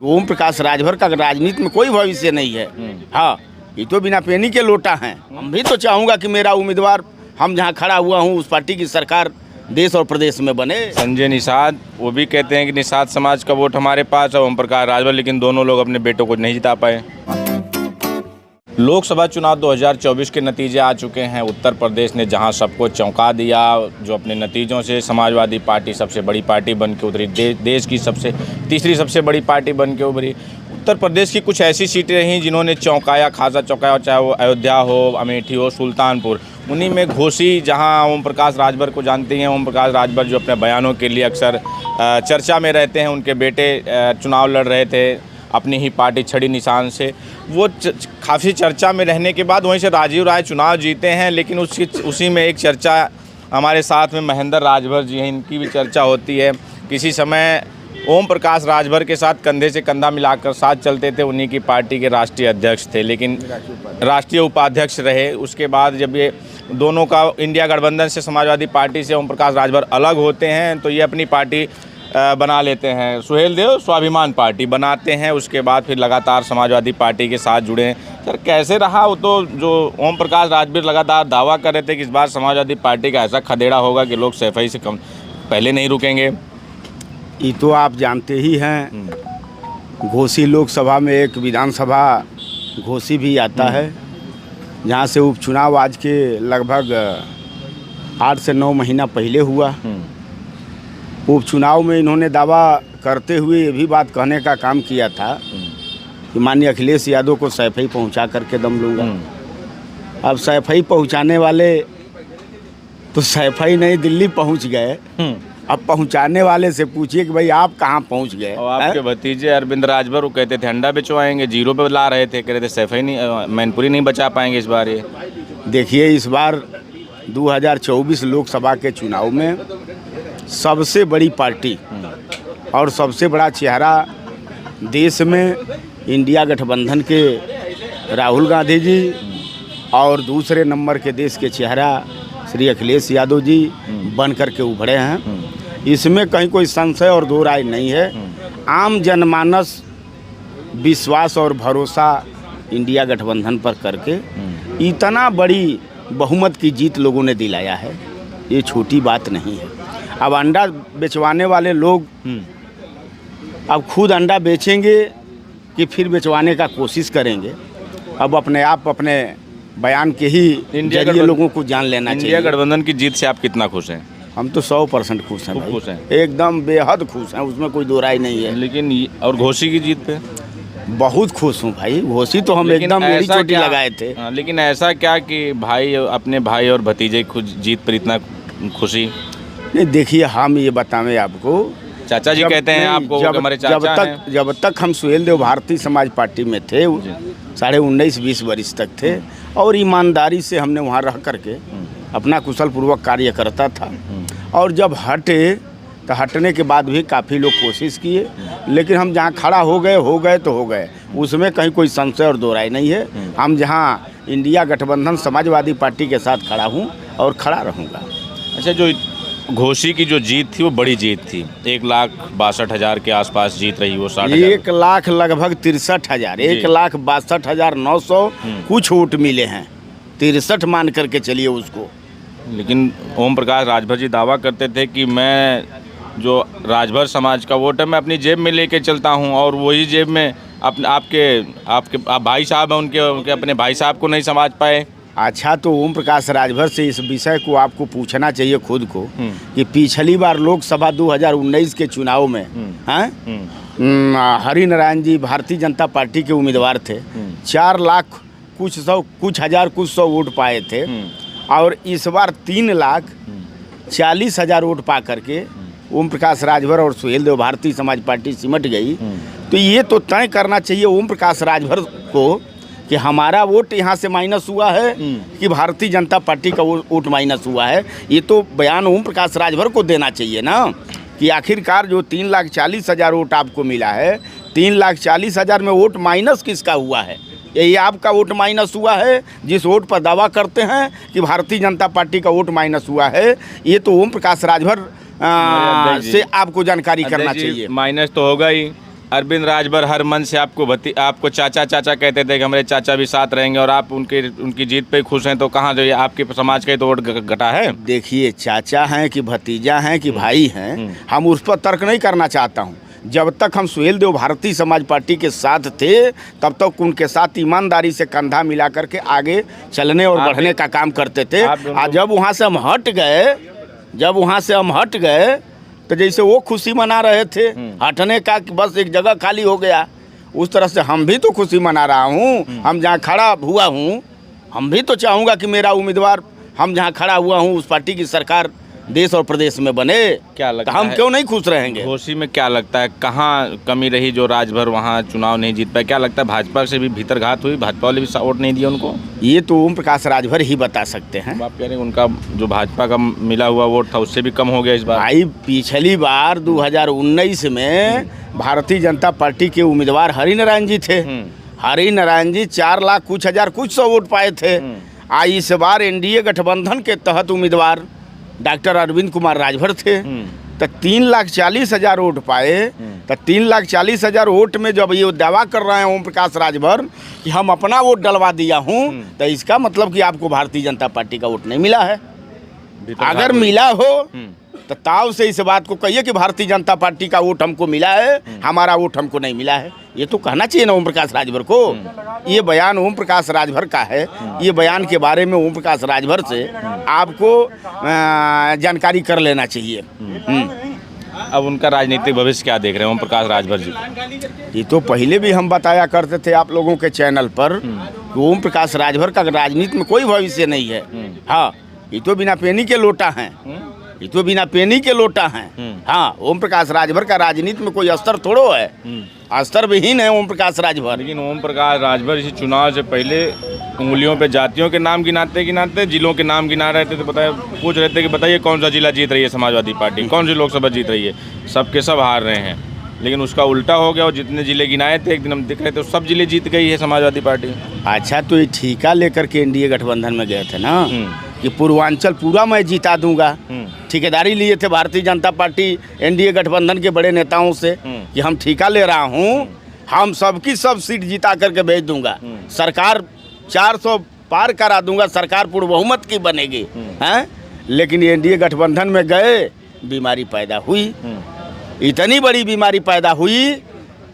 ओम प्रकाश राजभर का राजनीति में कोई भविष्य नहीं है। हाँ, ये तो बिना पेनी के लोटा हैं। हम भी तो चाहूँगा कि मेरा उम्मीदवार, हम जहाँ खड़ा हुआ हूँ उस पार्टी की सरकार देश और प्रदेश में बने। संजय निषाद, वो भी कहते हैं कि निषाद समाज का वोट हमारे पास है, ओम प्रकाश राजभर, लेकिन दोनों लोग अपने बेटों को नहीं जिता पाए। लोकसभा चुनाव 2024 के नतीजे आ चुके हैं। उत्तर प्रदेश ने जहां सबको चौंका दिया, जो अपने नतीजों से समाजवादी पार्टी सबसे बड़ी पार्टी बन के उभरी, देश की तीसरी सबसे बड़ी पार्टी बन के उभरी। उत्तर प्रदेश की कुछ ऐसी सीटें रहीं जिन्होंने चौंकाया, खासा चौंकाया, चाहे वो अयोध्या हो, अमेठी हो, सुल्तानपुर। उन्हीं में घोसी, जहां ओम प्रकाश राजभर को जानते हैं। ओम प्रकाश राजभर जो अपने बयानों के लिए अक्सर चर्चा में रहते हैं, उनके बेटे चुनाव लड़ रहे थे अपनी ही पार्टी छड़ी निशान से। वो काफ़ी चर्चा में रहने के बाद वहीं से राजीव राय चुनाव जीते हैं, लेकिन उसी में एक चर्चा हमारे साथ में महेंद्र राजभर जी हैं, इनकी भी चर्चा होती है। किसी समय ओम प्रकाश राजभर के साथ कंधे से कंधा मिलाकर साथ चलते थे, उन्हीं की पार्टी के राष्ट्रीय अध्यक्ष थे, लेकिन राष्ट्रीय उपाध्यक्ष रहे। उसके बाद जब ये दोनों का इंडिया गठबंधन से, समाजवादी पार्टी से ओम प्रकाश राजभर अलग होते हैं, तो ये अपनी पार्टी बना लेते हैं। सुहेलदेव स्वाभिमान पार्टी बनाते हैं। उसके बाद फिर लगातार समाजवादी पार्टी के साथ जुड़े हैं। सर, कैसे रहा? वो तो जो ओम प्रकाश राजभर लगातार दावा कर रहे थे कि इस बार समाजवादी पार्टी का ऐसा खदेड़ा होगा कि लोग सफाई से कम पहले नहीं रुकेंगे। ये तो आप जानते ही हैं, घोसी लोकसभा में एक विधानसभा घोसी भी आता है, जहाँ से उपचुनाव आज के लगभग 8 से 9 महीना पहले हुआ। उपचुनाव में इन्होंने दावा करते हुए ये भी बात कहने का काम किया था कि माननीय अखिलेश यादव को सैफई पहुंचा करके दम लूँगा। अब सैफई पहुंचाने वाले तो सैफई नहीं, दिल्ली पहुंच गए। अब पहुंचाने वाले से पूछिए कि भाई आप कहाँ पहुंच गए। और आपके भतीजे अरविंद राजभर, वो कहते थे अंडा बेचवाएंगे, जीरो पे ला रहे थे, कह रहे थे सैफई नहीं, मैनपुरी नहीं बचा पाएंगे इस बार। ये देखिए, इस बार 2024 लोकसभा के चुनाव में सबसे बड़ी पार्टी और सबसे बड़ा चेहरा देश में इंडिया गठबंधन के राहुल गांधी जी, और दूसरे नंबर के देश के चेहरा श्री अखिलेश यादव जी बन कर के उभरे हैं। इसमें कहीं कोई संशय और दो राय नहीं है। आम जनमानस विश्वास और भरोसा इंडिया गठबंधन पर करके इतना बड़ी बहुमत की जीत लोगों ने दिलाया है, ये छोटी बात नहीं है। अब अंडा बेचवाने वाले लोग अब खुद अंडा बेचेंगे कि फिर बेचवाने का कोशिश करेंगे, अब अपने आप अपने बयान के ही जरिए लोगों को जान लेना चाहिए। इंडिया गठबंधन की जीत से आप कितना खुश हैं? हम तो 100% खुश हैं भाई। खुश हैं, एकदम बेहद खुश हैं, उसमें कोई दो राय नहीं है। लेकिन और घोसी की जीत पे बहुत खुश हूँ भाई। घोसी तो हम एकदम मेरी चोटी लगाए थे। लेकिन ऐसा क्या कि भाई, अपने भाई और भतीजे खुद जीत पर इतना खुशी? नहीं, देखिए, हम ये बताएं आपको, चाचा जी कहते हैं आपको, हमारे चाचा हैं। जब तक हम सुहेलदेव भारतीय समाज पार्टी में थे, 19.5-20 वर्ष तक थे, और ईमानदारी से हमने वहाँ रह करके अपना कुशल पूर्वक कार्य करता था। और जब हटे तो हटने के बाद भी काफ़ी लोग कोशिश किए, लेकिन हम जहाँ खड़ा हो गए तो हो गए, उसमें कहीं कोई संशय और दो राय नहीं है। हम जहाँ इंडिया गठबंधन समाजवादी पार्टी के साथ खड़ा हूँ और खड़ा रहूँगा। अच्छा, जो घोसी की जो जीत थी वो बड़ी जीत थी, 1,62,000 के आसपास जीत रही, वो 60,000, 1 लाख लगभग 63,000, 1,62,900 कुछ वोट मिले हैं, 63 मान करके चलिए उसको। लेकिन ओम प्रकाश राजभर जी दावा करते थे कि मैं, जो राजभर समाज का वोट है, मैं अपनी जेब में लेके चलता हूं, और वही जेब में आपके भाई साहब हैं, उनके अपने भाई साहब को नहीं समझ पाए। अच्छा, तो ओम प्रकाश राजभर से इस विषय को आपको पूछना चाहिए खुद को कि पिछली बार लोकसभा 2019 के चुनाव में हरि नारायण जी भारतीय जनता पार्टी के उम्मीदवार थे, 4 लाख कुछ हजार कुछ सौ वोट पाए थे, और इस बार 3,40,000 वोट पा करके ओम प्रकाश राजभर और सुहेलदेव भारतीय समाज पार्टी सिमट गई। तो ये तो तय करना चाहिए ओम प्रकाश राजभर को कि हमारा वोट यहाँ से माइनस हुआ है कि भारतीय जनता पार्टी का वोट माइनस हुआ है। ये तो बयान ओम प्रकाश राजभर को देना चाहिए ना, कि आखिरकार जो 3,40,000 वोट आपको मिला है, 3,40,000 में वोट माइनस किसका हुआ है? यही आपका वोट माइनस हुआ है, जिस वोट पर दावा करते हैं कि भारतीय जनता पार्टी का वोट माइनस हुआ है। ये तो ओम प्रकाश राजभर से आपको जानकारी करना चाहिए। माइनस तो होगा ही, अरविंद राजभर हर मन से आपको चाचा चाचा कहते थे कि हमारे चाचा भी साथ रहेंगे, और आप उनकी जीत पे खुश हैं, तो कहाँ जो ये आपके समाज का ही तो वोट घटा है? देखिए, चाचा हैं कि भतीजा हैं कि भाई हैं, हम उस पर तर्क नहीं करना चाहता हूँ। जब तक हम सुहेल देव भारतीय समाज पार्टी के साथ थे, तब तक उनके साथ ईमानदारी से कंधा मिला करके आगे चलने और बढ़ने का काम करते थे। और जब वहाँ से हम हट गए तो जैसे वो खुशी मना रहे थे हटने का कि बस एक जगह खाली हो गया, उस तरह से हम भी तो खुशी मना रहा हूँ। हम जहाँ खड़ा हुआ हूँ, हम भी तो चाहूँगा कि मेरा उम्मीदवार, हम जहाँ खड़ा हुआ हूँ उस पार्टी की सरकार देश और प्रदेश में बने। क्या लगता है हम क्यों नहीं खुश रहेंगे? घोसी में क्या लगता है कहाँ कमी रही जो राजभर वहाँ चुनाव नहीं जीत पाए? क्या लगता है भाजपा से भी भीतर घात हुई, भाजपा वाले भी वोट नहीं दिया उनको? ये तो ओम प्रकाश राजभर ही बता सकते हैं। आप कह रहे हैं उनका जो भाजपा का मिला हुआ वोट था उससे भी कम हो गया इस बार? भाई, पिछली बार 2019 में भारतीय जनता पार्टी के उम्मीदवार हरिनारायण जी थे। हरिनारायण जी 4 लाख कुछ हजार कुछ सौ वोट पाए थे। इस बार एनडीए गठबंधन के तहत उम्मीदवार डॉक्टर अरविंद कुमार राजभर थे, तो 3,40,000 वोट पाए। तो 3,40,000 वोट में जब ये दावा कर रहे हैं ओम प्रकाश राजभर कि हम अपना वोट डलवा दिया हूँ, तो इसका मतलब कि आपको भारतीय जनता पार्टी का वोट नहीं मिला है। अगर मिला हो तो ताव से इस बात को कहिए कि भारतीय जनता पार्टी का वोट हमको मिला है, हमारा वोट हमको नहीं मिला है। ये तो कहना चाहिए ना ओम प्रकाश राजभर को। ये बयान ओम प्रकाश राजभर का है। ये बयान के बारे में ओम प्रकाश राजभर से आपको जानकारी कर लेना चाहिए। अब उनका राजनीतिक भविष्य क्या देख रहे हैं ओम प्रकाश राजभर जी? ये तो पहले भी हम बताया करते थे आप लोगों के चैनल पर कि ओम प्रकाश राजभर का राजनीति में कोई भविष्य नहीं है। हाँ, ये तो बिना पेनी के लोटा हैं। ये तो बिना पेनी के लोटा हैं। हाँ, ओम प्रकाश राजभर का राजनीति में कोई अस्तर थोड़ो है, अस्तर विहीन है ओम प्रकाश राजभर। लेकिन ओम प्रकाश राजभर इसी चुनाव से पहले उंगलियों पे जातियों के नाम गिनाते जिलों के नाम गिना रहे थे, तो पूछ रहे थे कि बताइए कौन सा जिला जीत रही है समाजवादी पार्टी, कौन सी लोकसभा जीत रही है? सबके सब हार रहे हैं। लेकिन उसका उल्टा हो गया, और जितने जिले गिनाए थे एक दिन हम दिख रहे थे सब जिले जीत गई है समाजवादी पार्टी। अच्छा, तो ये ठेका लेकर के एनडीए गठबंधन में गए थे ना कि पूर्वांचल पूरा मैं जीता दूंगा। ठेकेदारी लिए थे भारतीय जनता पार्टी एनडीए गठबंधन के बड़े नेताओं से कि हम ठेका ले रहा हूँ, हम सबकी सब सीट जीता करके भेज दूंगा, सरकार 400 पार करा दूंगा, सरकार पूर्ण बहुमत की बनेगी। हैं? लेकिन एनडीए गठबंधन में गए, बीमारी पैदा हुई। इतनी बड़ी बीमारी पैदा हुई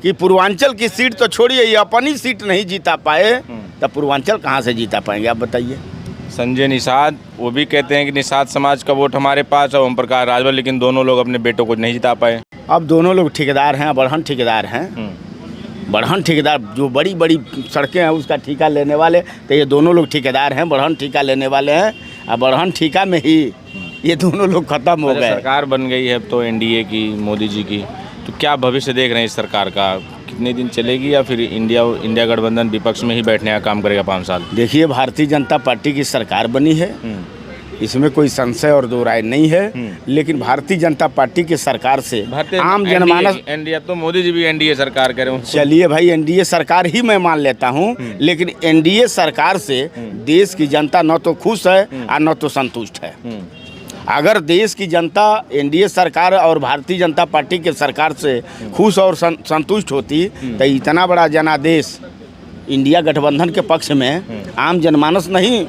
कि पूर्वांचल की सीट तो छोड़िए, ये अपनी सीट नहीं जीता पाए, तब पूर्वांचल कहाँ से जीता पाएंगे आप बताइए? संजय निषाद वो भी कहते हैं कि निषाद समाज का वोट हमारे पास है, ओम प्रकाश राजभर, लेकिन दोनों लोग अपने बेटों को नहीं जिता पाए। अब दोनों लोग ठेकेदार हैं, बड़हन ठेकेदार हैं। बड़हन ठेकेदार जो बड़ी बड़ी सड़कें हैं उसका ठेका लेने वाले, तो ये दोनों लोग ठेकेदार हैं, बड़हन ठेका लेने वाले हैं। और बड़हन ठेका में ही ये दोनों लोग खत्म हो गए। सरकार बन गई है अब तो एनडीए की, मोदी जी की, तो क्या भविष्य देख रहे हैं इस सरकार का? कितने दिन चलेगी, या फिर इंडिया गठबंधन विपक्ष में ही बैठने का काम करेगा 5 साल? देखिए, भारतीय जनता पार्टी की सरकार बनी है, इसमें कोई संशय और दो राय नहीं है। लेकिन भारतीय जनता पार्टी की सरकार से आम जनमानस, एनडीए तो मोदी जी भी एनडीए सरकार कह रहे हो। चलिए भाई, एनडीए सरकार ही मैं मान लेता हूँ, लेकिन एनडीए सरकार से देश की जनता न तो खुश है और न तो संतुष्ट है। अगर देश की जनता एनडीए सरकार और भारतीय जनता पार्टी के सरकार से खुश और संतुष्ट होती, तो इतना बड़ा जनादेश इंडिया गठबंधन के पक्ष में आम जनमानस नहीं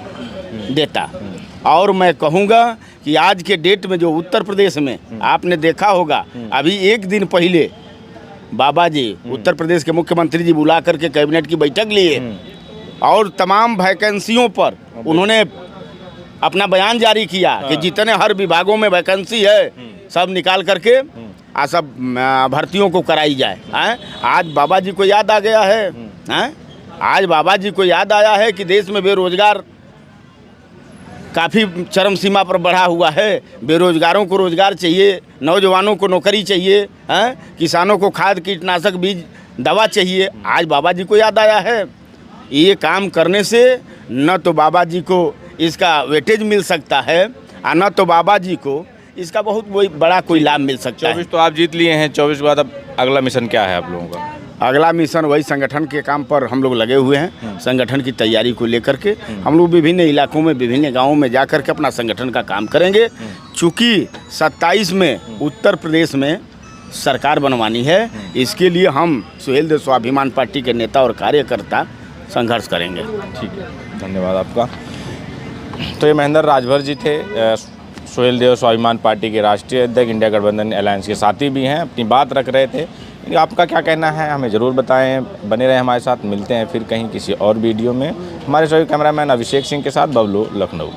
देता। और मैं कहूँगा कि आज के डेट में जो उत्तर प्रदेश में आपने देखा होगा, अभी एक दिन पहले बाबा जी उत्तर प्रदेश के मुख्यमंत्री जी बुला करके कैबिनेट की बैठक लिए और तमाम वैकेंसियों पर उन्होंने अपना बयान जारी किया कि जितने हर विभागों में वैकेंसी है सब निकाल करके सब भर्तियों को कराई जाए। आज बाबा जी को याद आ गया है। आज बाबा जी को याद आया है कि देश में बेरोजगार काफ़ी चरम सीमा पर बढ़ा हुआ है। बेरोजगारों को रोजगार चाहिए, नौजवानों को नौकरी चाहिए, किसानों को खाद कीटनाशक बीज दवा चाहिए। आज बाबा जी को याद आया है। ये काम करने से न तो बाबा जी को इसका वेटेज मिल सकता है और न तो बाबा जी को इसका बहुत बड़ा कोई लाभ मिल सकता है। 24 तो आप जीत लिए हैं, 24 के बाद अब अगला मिशन क्या है आप लोगों का? अगला मिशन वही संगठन के काम पर हम लोग लगे हुए हैं। संगठन की तैयारी को लेकर के हम लोग विभिन्न इलाकों में, विभिन्न गांवों में जा कर के अपना संगठन का काम करेंगे। चूँकि 27 में उत्तर प्रदेश में सरकार बनवानी है। इसके लिए हम सुहेलदेव स्वाभिमान पार्टी के नेता और कार्यकर्ता संघर्ष करेंगे। ठीक है, धन्यवाद आपका। तो ये महेंद्र राजभर जी थे, सुहेलदेव स्वाभिमान पार्टी के राष्ट्रीय अध्यक्ष, इंडिया गठबंधन अलायंस के साथी भी हैं, अपनी बात रख रहे थे। आपका क्या कहना है हमें ज़रूर बताएं, बने रहें हमारे साथ। मिलते हैं फिर कहीं किसी और वीडियो में। हमारे सभी कैमरामैन अभिषेक सिंह के साथ बबलू, लखनऊ।